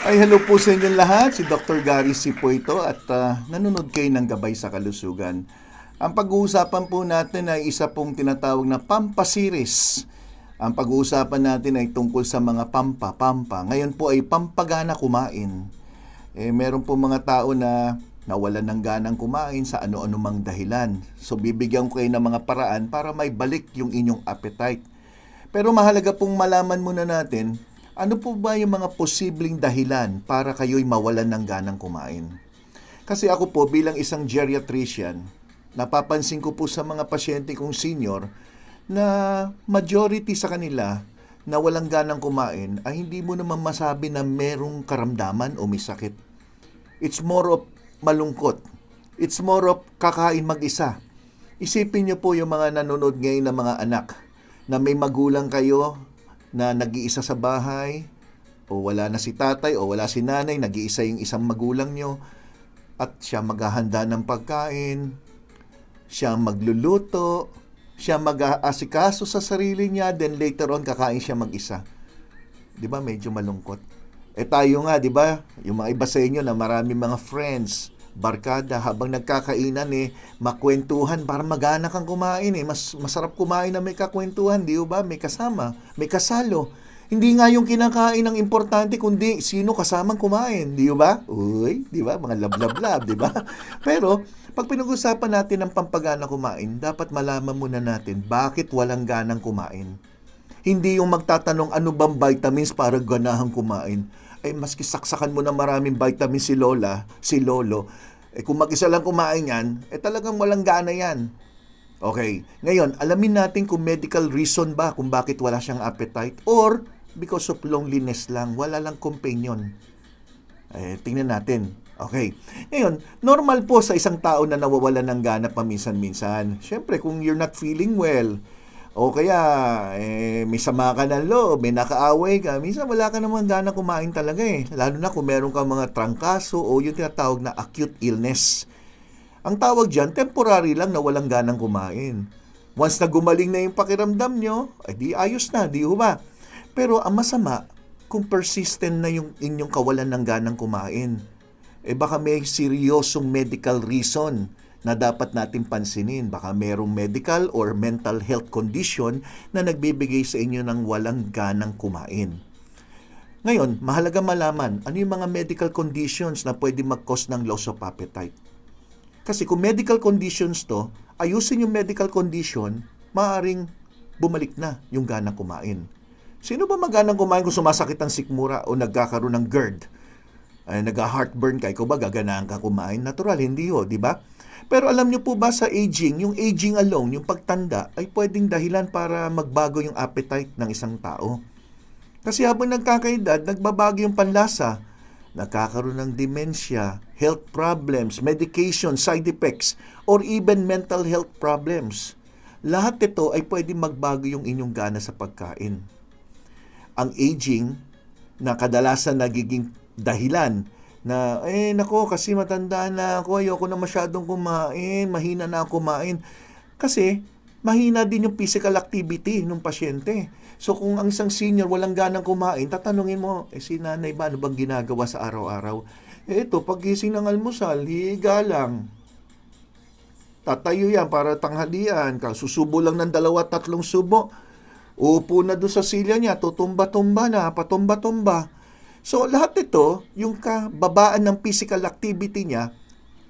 Ay, hello po sa inyong lahat. Si Dr. Gary C. po ito at nanonood kayo ng Gabay sa Kalusugan. Ang pag-uusapan po natin ay isa pong tinatawag na Pampa Series. Ang pag-uusapan natin ay tungkol sa mga pampa. Ngayon po ay pampagana kumain. Meron po mga tao na nawalan ng ganang kumain sa ano-ano mang dahilan. So bibigyan ko kayo ng mga paraan para may balik yung inyong appetite. Pero mahalaga pong malaman muna natin, ano po ba yung mga posibleng dahilan para kayo'y mawalan ng ganang kumain? Kasi ako po bilang isang geriatrician, napapansin ko po sa mga pasyente kong senior na majority sa kanila na walang ganang kumain ay hindi mo naman masabi na merong karamdaman o may sakit. It's more of malungkot. It's more of kakain mag-isa. Isipin niyo po yung mga nanonood ngayon ng mga anak na may magulang kayo na nag-iisa sa bahay, o wala na si tatay o wala si nanay, nag-iisa yung isang magulang nyo, at siya maghahanda ng pagkain, siya magluluto, siya mag-aasikaso sa sarili niya, then later on kakain siya mag-isa. Di ba medyo malungkot? Tayo nga, di ba, yung mga iba sa inyo na marami mga friends, barkada, habang nagkakainan makwentuhan para magana kang kumain Mas masarap kumain na may kakwentuhan, di ba? May kasama, may kasalo. Hindi nga yung kinakain ang importante, kundi sino kasamang kumain, di ba? Uy, di ba? Mga lab, di ba? Pero, pag pinag-usapan natin ng pampagana kumain, dapat malaman muna natin bakit walang ganang kumain. Hindi yung magtatanong ano bang vitamins para ganahang kumain. Maski saksakan mo na maraming vitamin si Lola, si Lolo, kung mag-isa lang kumain yan, talagang walang gana yan. Okay, ngayon, alamin natin kung medical reason ba kung bakit wala siyang appetite or because of loneliness lang, wala lang companion. Tingnan natin. Okay. Ngayon, normal po sa isang tao na nawawalan ng gana paminsan-minsan. Siyempre, kung you're not feeling well, o kaya may sama ka ng loob, may nakaaway ka, minsan wala ka naman gana kumain talaga Lalo na kung meron kang mga trangkaso o yung tinatawag na acute illness. Ang tawag dyan, temporary lang na walang ganang kumain. Once na gumaling na yung pakiramdam nyo, di ayos na, di ba? Pero ang masama, kung persistent na yung inyong kawalan ng ganang kumain, baka may seryosong medical reason na dapat natin pansinin. Baka merong medical or mental health condition na nagbibigay sa inyo ng walang ganang kumain. Ngayon, mahalaga malaman ano yung mga medical conditions na pwede mag-cause ng loss of appetite. Kasi kung medical conditions to, ayusin yung medical condition, maaaring bumalik na yung ganang kumain. Sino ba maganang kumain kung sumasakit ang sikmura o nagkakaroon ng GERD? Nag-heartburn ka, ikaw ba gaganahan ka kumain? Natural, hindi di ba? Pero alam niyo po ba sa aging, yung aging alone, yung pagtanda, ay pwedeng dahilan para magbago yung appetite ng isang tao. Kasi habang nagkakaedad, nagbabago yung panlasa, nagkakaroon ng dementia, health problems, medication, side effects, or even mental health problems. Lahat ito ay pwedeng magbago yung inyong gana sa pagkain. Ang aging, na kadalasan nagiging dahilan na, nako, kasi matanda na ako, ayoko na masyadong kumain, mahina na ako kumain. Kasi, mahina din yung physical activity ng pasyente. So, kung ang isang senior walang ganang kumain, tatanungin mo, si nanay ba, ano bang ginagawa sa araw-araw? Ito, pagising ng almusal, higa lang. Tatayo yan para tanghalian, susubo lang ng 2-3 subo. Upo na doon sa silya niya, tutumba-tumba na, patumba-tumba. So, lahat ito, yung kababaan ng physical activity niya,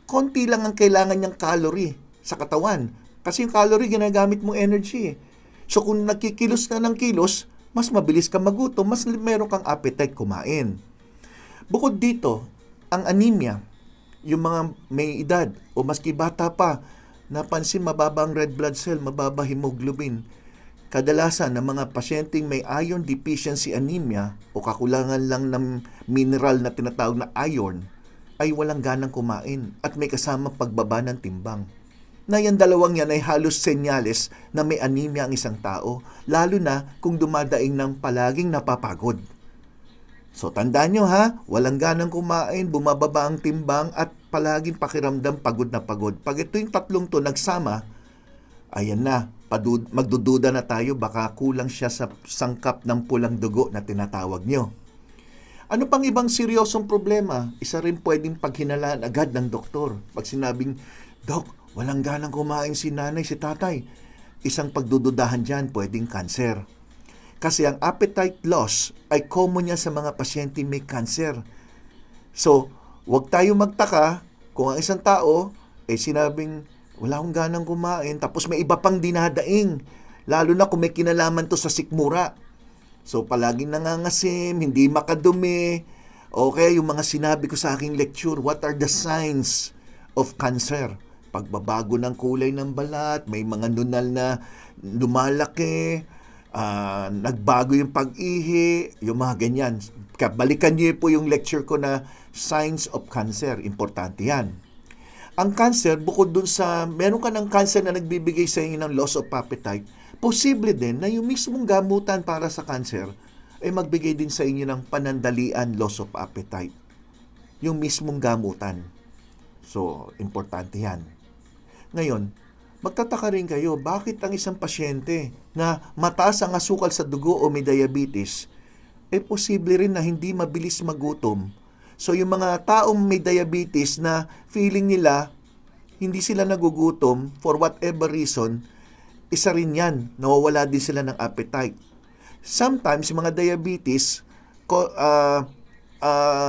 konti lang ang kailangan niyang calorie sa katawan. Kasi yung calorie, ginagamit mong energy. So, kung nagkikilos ka ng kilos, mas mabilis kang magutom, mas meron kang appetite kumain. Bukod dito, ang anemia, yung mga may edad o maski bata pa, napansin mababa ang red blood cell, mababa hemoglobin. Kadalasan ng mga pasyenteng may iron deficiency anemia o kakulangan lang ng mineral na tinatawag na iron ay walang ganang kumain at may kasama pagbaba ng timbang. Na yan dalawang yan ay halos senyales na may anemia ang isang tao, lalo na kung dumadaing ng palaging napapagod. So tandaan nyo walang ganang kumain, bumababa ang timbang at palaging pakiramdam pagod na pagod. Pag ito yung tatlong to nagsama, ayan na, magdududa na tayo, baka kulang siya sa sangkap ng pulang dugo na tinatawag nyo. Ano pang ibang seryosong problema? Isa rin pwedeng paghinalaan agad ng doktor. Pag sinabing, Dok, walang ganang kumain si nanay, si tatay. Isang pagdududahan dyan, pwedeng cancer. Kasi ang appetite loss ay common yan sa mga pasyente may cancer. So, huwag tayo magtaka kung ang isang tao ay sinabing, wala akong ganang kumain, tapos may iba pang dinadaing. Lalo na kung may kinalaman to sa sikmura. So, palaging nangangasim, hindi makadumi. Okay, yung mga sinabi ko sa aking lecture, what are the signs of cancer? Pagbabago ng kulay ng balat, may mga nunal na lumalaki, nagbago yung pag-ihi, yung mga ganyan. Balikan niyo po yung lecture ko na signs of cancer. Importante yan. Ang cancer, bukod dun sa, meron ka ng cancer na nagbibigay sa inyo ng loss of appetite, posible din na yung mismong gamutan para sa cancer ay magbigay din sa inyo ng panandalian loss of appetite. Yung mismong gamutan. So, importante yan. Ngayon, magtataka rin kayo, bakit ang isang pasyente na mataas ang asukal sa dugo o may diabetes, posible rin na hindi mabilis magutom. So, yung mga taong may diabetes na feeling nila hindi sila nagugutom for whatever reason, isa rin yan, nawawala din sila ng appetite. Sometimes, yung mga diabetes,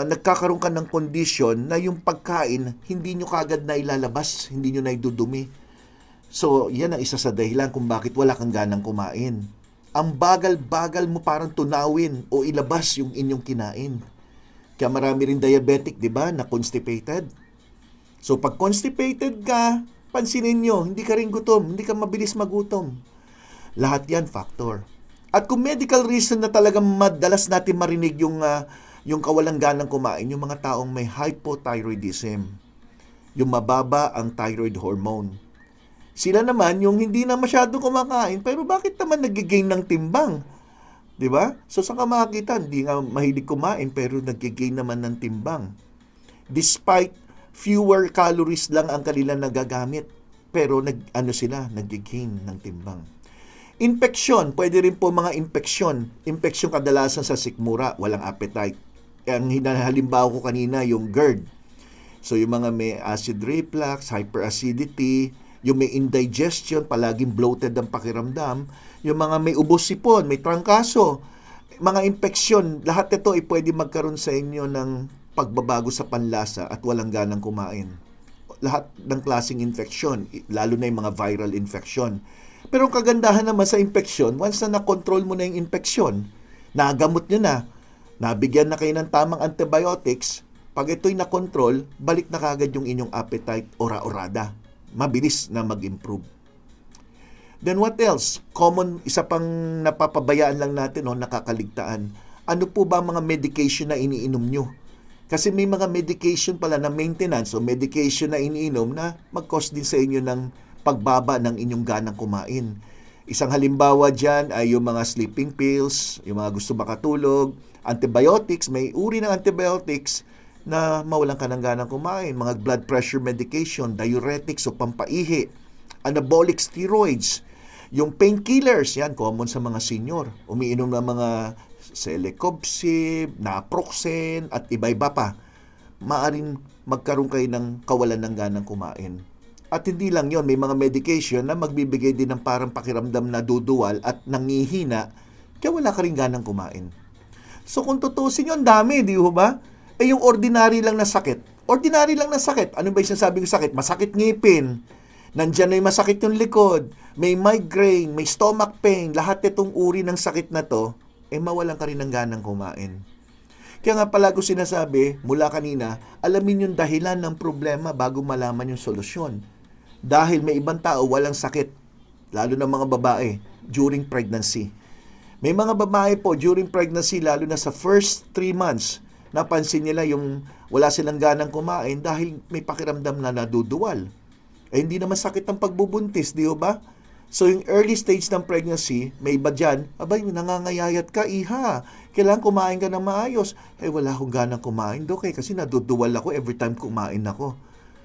nagkakaroon ka ng condition na yung pagkain, hindi nyo kagad na ilalabas, hindi nyo na idudumi. So, yan ang isa sa dahilan kung bakit wala kang ganang kumain. Ang bagal-bagal mo parang tunawin o ilabas yung inyong kinain. Kaya marami rin diabetic, di ba, na constipated. So, pag constipated ka, pansinin nyo, hindi ka rin gutom, hindi ka mabilis magutom. Lahat yan factor. At kung medical reason na talagang madalas natin marinig yung kawalang ganang kumain, yung mga taong may hypothyroidism, yung mababa ang thyroid hormone. Sila naman yung hindi na masyado kumakain, pero bakit naman nag-gain ng timbang? Diba? So saan ka makakita? Hindi nga mahilig kumain, pero nag-gain naman ng timbang. Despite fewer calories lang ang kanilang nagagamit, pero nag-gain ng timbang. Infeksyon, pwede rin po mga infeksyon. Infeksyon kadalasan sa sikmura, walang appetite. Ang halimbawa ko kanina, yung GERD. So yung mga may acid reflux, hyperacidity, yung may indigestion, palaging bloated ang pakiramdam, yung mga may ubos sipon, may trangkaso, mga infeksyon, lahat ito ay pwede magkaroon sa inyo ng pagbabago sa panlasa at walang ganang kumain. Lahat ng klaseng infeksyon, lalo na yung mga viral infeksyon. Pero ang kagandahan naman sa infeksyon, once na na-control mo na yung infeksyon, nagamot nyo na, nabigyan na kayo ng tamang antibiotics, pag ito'y na-control, balik na kagad yung inyong appetite ora-orada. Mabilis na mag-improve. Then what else? Common, isa pang napapabayaan lang natin, nakakaligtaan. Ano po ba mga medication na iniinom nyo? Kasi may mga medication pala na maintenance o medication na iniinom na mag-cause din sa inyo ng pagbaba ng inyong ganang kumain. Isang halimbawa dyan ay yung mga sleeping pills, yung mga gusto makatulog, antibiotics, may uri ng antibiotics na mawalan ka ng ganang kumain, mga blood pressure medication, diuretics o pampaihi, anabolic steroids, yung painkillers, yan, common sa mga senior. Umiinom ng mga Celecoxib, Naproxen, at iba-iba pa. Maaring magkaroon kayo ng kawalan ng ganang kumain. At hindi lang yon, may mga medication na magbibigay din ng parang pakiramdam na duduwal at nangihina, kaya wala ka rin ganang kumain. So kung tutusin yun, dami, di ba? Yung ordinary lang na sakit. Ordinary lang na sakit. Ano ba yung sinasabi ko sakit? Masakit ngipin. Nandyan na yung masakit yung likod. May migraine, may stomach pain. Lahat itong uri ng sakit na to, mawalan ka rin ng ganang kumain. Kaya nga pala ko sinasabi, mula kanina, alamin yung dahilan ng problema bago malaman yung solusyon. Dahil may ibang tao walang sakit, lalo na mga babae, during pregnancy. May mga babae po during pregnancy, lalo na sa first 3 months, napansin nila yung wala silang ganang kumain dahil may pakiramdam na naduduwal. Hindi naman sakit ang pagbubuntis, di ba? So, yung early stage ng pregnancy, may iba dyan, abay, nangangayayat ka, iha. Kailangan kumain ka ng maayos. Wala akong ganang kumain, Dok, kasi naduduwal ako every time kumain ako.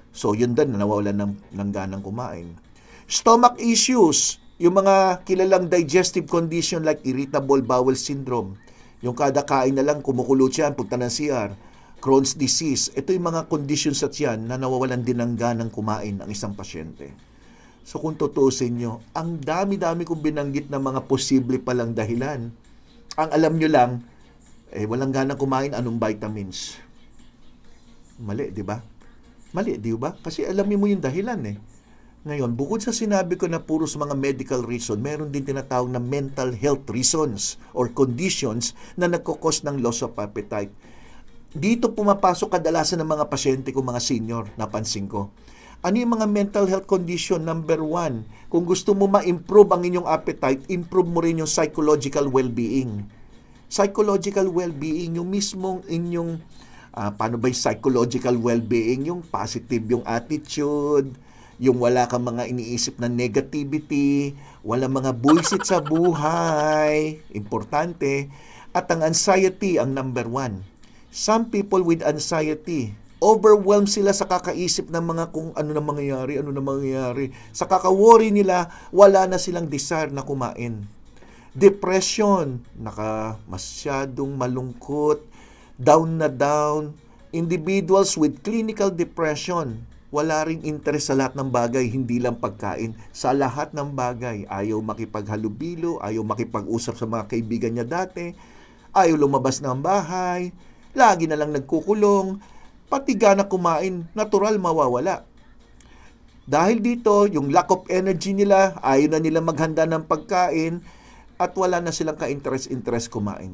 So, yun din, nawawalan ng ganang kumain. Stomach issues, yung mga kilalang digestive condition like irritable bowel syndrome, Yung kada kain na lang kumukulot yan, punta ng CR. Crohn's disease. Ito yung mga conditions at yan na nawawalan din ng ganang kumain ang isang pasyente. So kung tutusin nyo, ang dami-dami kong binanggit na mga posible palang dahilan. Ang alam nyo lang, walang ganang kumain, anong vitamins? Mali, di ba? Mali, di ba? Kasi alam mo yung dahilan eh. Ngayon, bukod sa sinabi ko na puros mga medical reason, meron din tinatawag na mental health reasons or conditions na nagkukos ng loss of appetite. Dito pumapasok kadalasan ng mga pasyente ko, mga senior, napansin ko. Ano yung mga mental health condition? Number 1, kung gusto mo ma-improve ang inyong appetite, improve mo rin yung psychological well-being. Psychological well-being, yung mismong inyong, paano ba yung psychological well-being? Yung positive, yung attitude, yung wala kang mga iniisip na negativity, wala mga bullshit sa buhay, importante. At ang anxiety ang number 1. Some people with anxiety, overwhelmed sila sa kakaisip ng mga kung ano na mangyayari. Sa kaka-worry nila, wala na silang desire na kumain. Depression, masyadong malungkot, down na down. Individuals with clinical depression, wala ring interest sa lahat ng bagay, hindi lang pagkain. Sa lahat ng bagay, ayaw makipaghalubilo, ayaw makipag-usap sa mga kaibigan niya dati, ayaw lumabas ng bahay, lagi na lang nagkukulong, pati gana kumain, natural mawawala. Dahil dito, yung lack of energy nila, ayaw na nila maghanda ng pagkain, at wala na silang ka-interest kumain.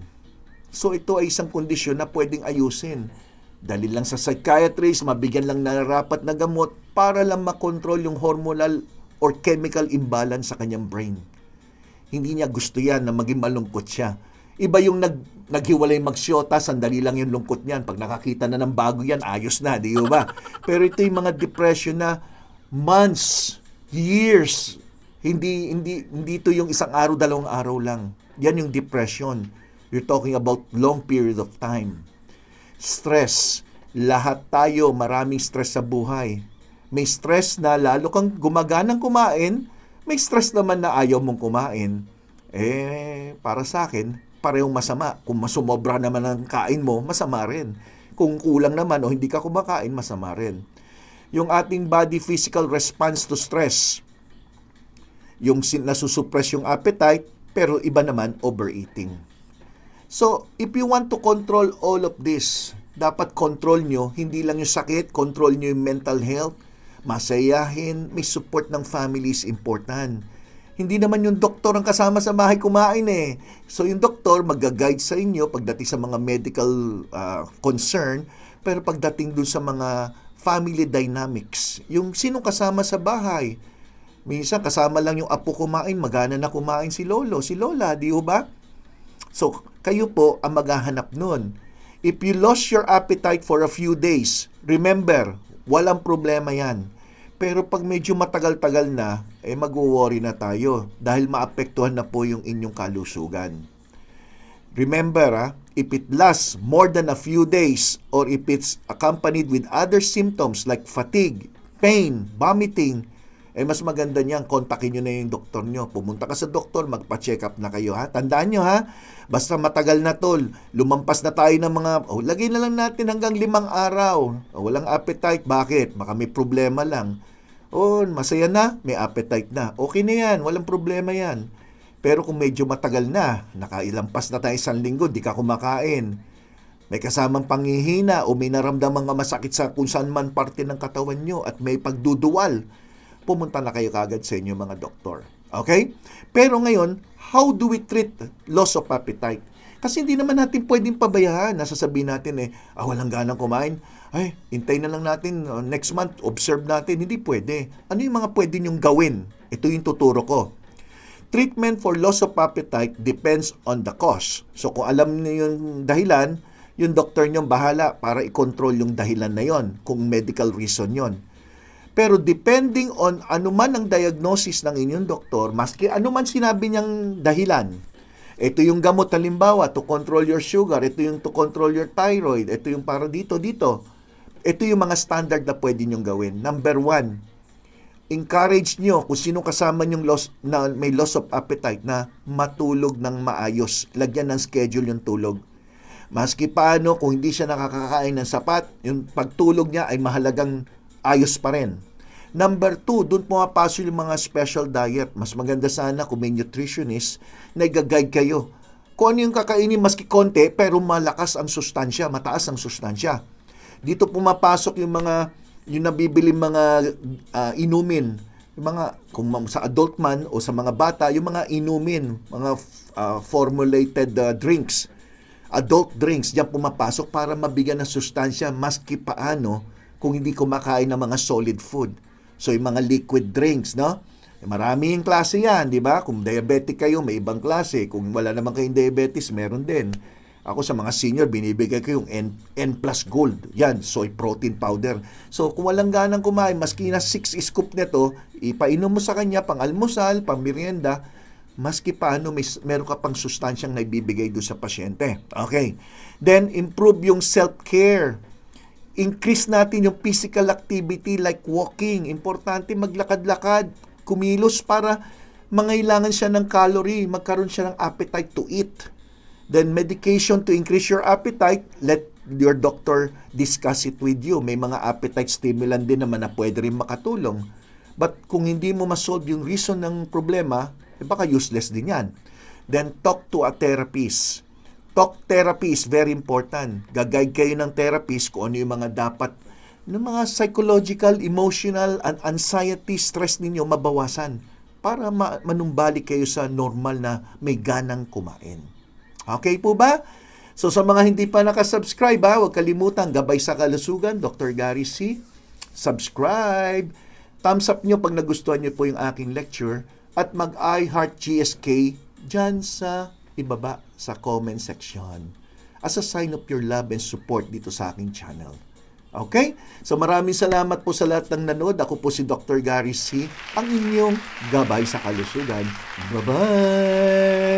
So ito ay isang kondisyon na pwedeng ayusin. Dali lang sa psychiatrist, mabigyan lang na rapat na gamot para lang makontrol yung hormonal or chemical imbalance sa kanyang brain. Hindi niya gusto yan na maging malungkot siya. Iba yung naghiwalay magsyota, sandali lang yung lungkot niyan. Pag nakakita na ng bago yan, ayos na, di ba? Pero ito yung mga depression na months, years, hindi ito yung isang araw, 2 araw lang. Yan yung depression. You're talking about long period of time. Stress. Lahat tayo maraming stress sa buhay. May stress na lalo kang gumaganang kumain, may stress naman na ayaw mong kumain. Para sa akin, parehong masama. Kung masumobra naman ang kain mo, masama rin. Kung kulang naman o hindi ka kumakain, masama rin. Yung ating body physical response to stress, yung nasusupress yung appetite, pero iba naman overeating. So, if you want to control all of this, dapat control nyo, hindi lang yung sakit, control nyo yung mental health, masayahin, may support ng family is important. Hindi naman yung doktor ang kasama sa bahay kumain eh. So, yung doktor mag-guide sa inyo pagdating sa mga medical concern, pero pagdating dun sa mga family dynamics, yung sinong kasama sa bahay, minsan kasama lang yung apo kumain, magana na kumain si lolo, si lola, di ba? So, kayo po ang maghahanap nun. If you lost your appetite for a few days, remember, walang problema yan. Pero pag medyo matagal-tagal na, mag-worry na tayo dahil maapektuhan na po yung inyong kalusugan. Remember, if it lasts more than a few days or if it's accompanied with other symptoms like fatigue, pain, vomiting, mas maganda niyan, kontakin nyo na yung doktor nyo. Pumunta ka sa doktor, magpa-check up na kayo, ha? Tandaan nyo, ha? Basta matagal na tol, lumampas na tayo ng mga, lagay na lang natin hanggang 5 araw. Walang appetite, bakit? Baka may problema lang. Masaya na, may appetite na. Okay na yan, walang problema yan. Pero kung medyo matagal na, nakailampas na tayo 1 linggo, di ka kumakain, may kasamang panghihina o may naramdamang masakit sa kung saan man parte ng katawan nyo at may pagduduwal, pumunta na kayo kagad sa inyo mga doktor. Okay? Pero ngayon, how do we treat loss of appetite? Kasi hindi naman natin pwedeng pabayaan. Nasasabihin natin walang ganang kumain. Hintay na lang natin. Next month, observe natin. Hindi pwede. Ano yung mga pwede nyong gawin? Ito yung tuturo ko. Treatment for loss of appetite depends on the cause. So kung alam niyo yung dahilan, yung doktor nyo bahala para i-control yung dahilan na yon, kung medical reason yon. Pero depending on ano man ang diagnosis ng inyong doktor, maski ano man sinabi niyang dahilan, ito yung gamot halimbawa to control your sugar, ito yung to control your thyroid, ito yung para dito. Ito yung mga standard na pwede niyong gawin. Number 1, encourage nyo kung sino kasama nyong na may loss of appetite na matulog ng maayos. Lagyan ng schedule yung tulog. Maski paano, kung hindi siya nakakakain ng sapat, yung pagtulog niya ay mahalagang ayos pa rin. Number 2, doon pumapasok yung mga special diet. Mas maganda sana kung may nutritionist na i-guide kayo. Kung ano yung kakainin, maski konti, pero malakas ang sustansya, mataas ang sustansya. Dito pumapasok yung nabibili mga inumin. Yung mga, kung sa adult man o sa mga bata, yung mga inumin, mga formulated drinks. Adult drinks, diyan pumapasok para mabigyan ng sustansya maski paano kung hindi kumakain ng mga solid food. So, yung mga liquid drinks, no? Maraming klase yan, di ba? Kung diabetic kayo, may ibang klase. Kung wala naman kayong diabetes, meron din. Ako sa mga senior, binibigay ko yung N plus gold. Yan, soy protein powder. So, kung walang ganang kumain, maski na 6 scoop nito, ipainom mo sa kanya pang almusal, pang merienda, maski paano meron ka pang sustansyang naibibigay doon sa pasyente. Okay. Then, improve yung self-care. Increase natin yung physical activity like walking. Importante maglakad-lakad, kumilos para mangailangan siya ng calorie, magkaroon siya ng appetite to eat. Then, medication to increase your appetite, let your doctor discuss it with you. May mga appetite stimulant din naman na pwede rin makatulong. But kung hindi mo ma-solve yung reason ng problema, baka useless din yan. Then, talk to a therapist. Talk therapy is very important. Gag-guide kayo ng therapist kung ano yung mga dapat, ng mga psychological, emotional, and anxiety, stress ninyo mabawasan para manumbalik kayo sa normal na may ganang kumain. Okay po ba? So sa mga hindi pa nakasubscribe, huwag kalimutan, Gabay sa Kalusugan, Dr. Gary C. Subscribe. Thumbs up nyo pag nagustuhan nyo po yung aking lecture at mag-iHeart GSK dyan sa ibaba sa comment section as a sign of your love and support dito sa aking channel. Okay? So maraming salamat po sa lahat ng nanood. Ako po si Dr. Gary C., ang inyong Gabay sa Kalusugan. Bye-bye!